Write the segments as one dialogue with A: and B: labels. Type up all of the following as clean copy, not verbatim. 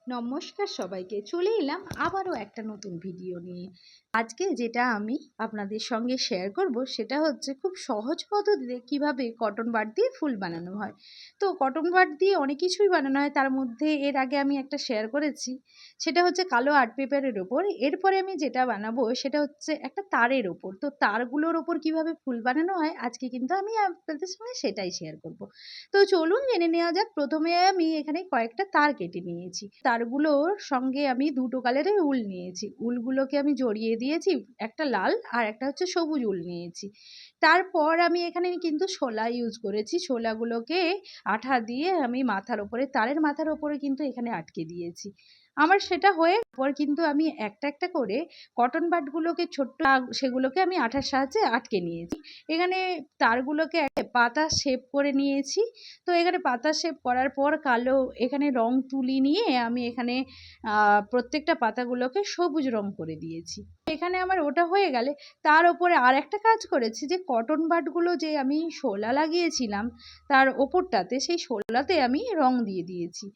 A: নমস্কার সবাইকে, চলে এলাম আবারও একটা নতুন ভিডিও নিয়ে। আজকে যেটা আমি আপনাদের সঙ্গে শেয়ার করব সেটা হচ্ছে খুব সহজ পদ্ধতিতে কিভাবে কটন বাড দিয়ে ফুল বানানো হয়। তো কটন বাড দিয়ে অনেক কিছুই বানানো হয়, তার মধ্যে এর আগে আমি একটা শেয়ার করেছি, সেটা হচ্ছে কালো আর্ট পেপারের ওপর। এরপরে আমি যেটা বানাবো সেটা হচ্ছে একটা তারের ওপর। তো তারগুলোর ওপর কিভাবে ফুল বানানো হয় আজকে কিন্তু আমি আপনাদের সঙ্গে সেটাই শেয়ার করব। তো চলুন জেনে নেওয়া যাক। প্রথমে আমি এখানে কয়েকটা তার কেটে নিয়েছি। তারগুলোর সঙ্গে আমি দুটো কালারের উল নিয়েছি। উলগুলোকে আমি জড়িয়ে দিয়েছি, একটা লাল আর একটা হচ্ছে সবুজ উল নিয়েছি। তারপর আমি এখানে কিন্তু শোলা ইউজ করেছি। শোলাগুলোকে আঠা দিয়ে আমি মাথার ওপরে, তারের মাথার ওপরে কিন্তু এখানে আটকে দিয়েছি। আমার সেটা হয়ে পর কিন্তু আমি একটা একটা করে কটন বাডগুলোকে ছোট্ট সেগুলোকে আমি আঠার সাহায্যে আটকে নিয়েছি। এখানে তারগুলোকে পাতা শেপ করে নিয়েছি। তো এখানে পাতা শেপ করার পর কালো এখানে রং তুলি নিয়ে আমি এখানে প্রত্যেকটা পাতাগুলোকে সবুজ রং করে দিয়েছি। এখানে আমার ওটা হয়ে গেলে তার ওপরে আর একটা কাজ করেছি, যে কটন বাডগুলো যে আমি শোলা লাগিয়েছিলাম তার ওপরটাতে, সেই শোলাতে আমি রং দিয়ে দিয়েছি।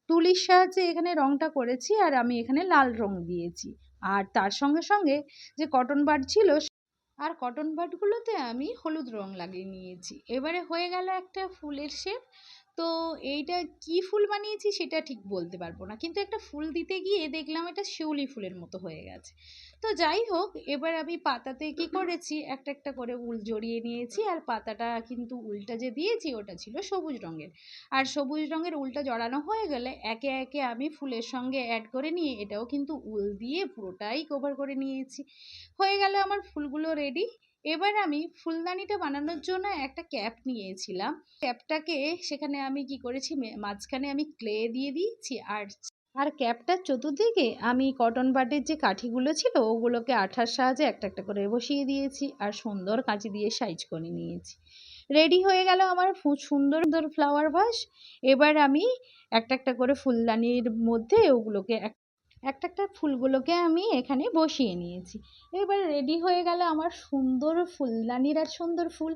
A: তুলির সাহায্যে এখানে রংটা করেছি আর আমি এখানে লাল রং দিয়েছি। আর তার সঙ্গে সঙ্গে যে কটন বাড ছিল আর কটন বাডগুলোতে আমি হলুদ রং লাগিয়ে নিয়েছি। এবারে হয়ে গেল একটা ফুলের শেপ। তো এইটা কি ফুল বানিয়েছি সেটা ঠিক বলতে পারবো না, কিন্তু একটা ফুল দিতে গিয়ে দেখলাম এটা শিউলি ফুলের মতো হয়ে গেছে। তো যাই হোক, এবার আমি পাতাতে কি করেছি, একটা একটা করে উল জড়িয়ে নিয়েছি। আর পাতাটা কিন্তু উলটা যে দিয়েছি ওটা ছিল সবুজ রঙের। আর সবুজ রঙের উলটা জড়ানো হয়ে গেলে একে একে আমি ফুলের সঙ্গে অ্যাড করে নিয়ে এটাও কিন্তু উল দিয়ে পুরোটাই কভার করে নিয়েছি। হয়ে গেল আমার ফুলগুলো রেডি। এবার আমি ফুলদানিটা বানানোর জন্য একটা ক্যাপ নিয়েছিলাম। ক্যাপটাকে সেখানে আমি কি করেছি, মাঝখানে আমি ক্লে দিয়ে দিয়েছি। আর ক্যাপটার চতুর্দিকে আমি কটন বাডের যে কাঠিগুলো ছিল ওগুলোকে আঠার সাহায্যে একটা একটা করে বসিয়ে দিয়েছি আর সুন্দর কাঁচি দিয়ে সাইজ করে নিয়েছি। রেডি হয়ে গেল আমার সুন্দর সুন্দর ফ্লাওয়ার ভাস। এবার আমি একটা একটা করে ফুলদানির মধ্যে ওগুলোকে একটা একটা ফুলগুলোকে আমি এখানে বসিয়ে নিয়েছি। এবার রেডি হয়ে গেল আমার সুন্দর ফুলদানির আর সুন্দর ফুল।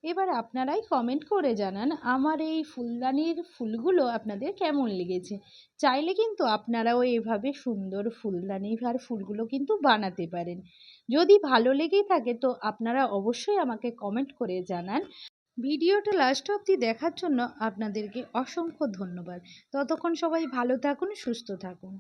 A: এবার আপনারাই কমেন্ট করে জানান আমার এই ফুলদানির ফুলগুলো আপনাদের কেমন লেগেছে। চাইলে কিন্তু আপনারাও এভাবে সুন্দর ফুলদানি আর ফুলগুলো কিন্তু বানাতে পারেন। যদি ভালো লেগে থাকে তো আপনারা অবশ্যই আমাকে কমেন্ট করে জানান। ভিডিওটা লাস্ট অবধি দেখার জন্য আপনাদেরকে অসংখ্য ধন্যবাদ। ততক্ষণ সবাই ভালো থাকুন, সুস্থ থাকুন।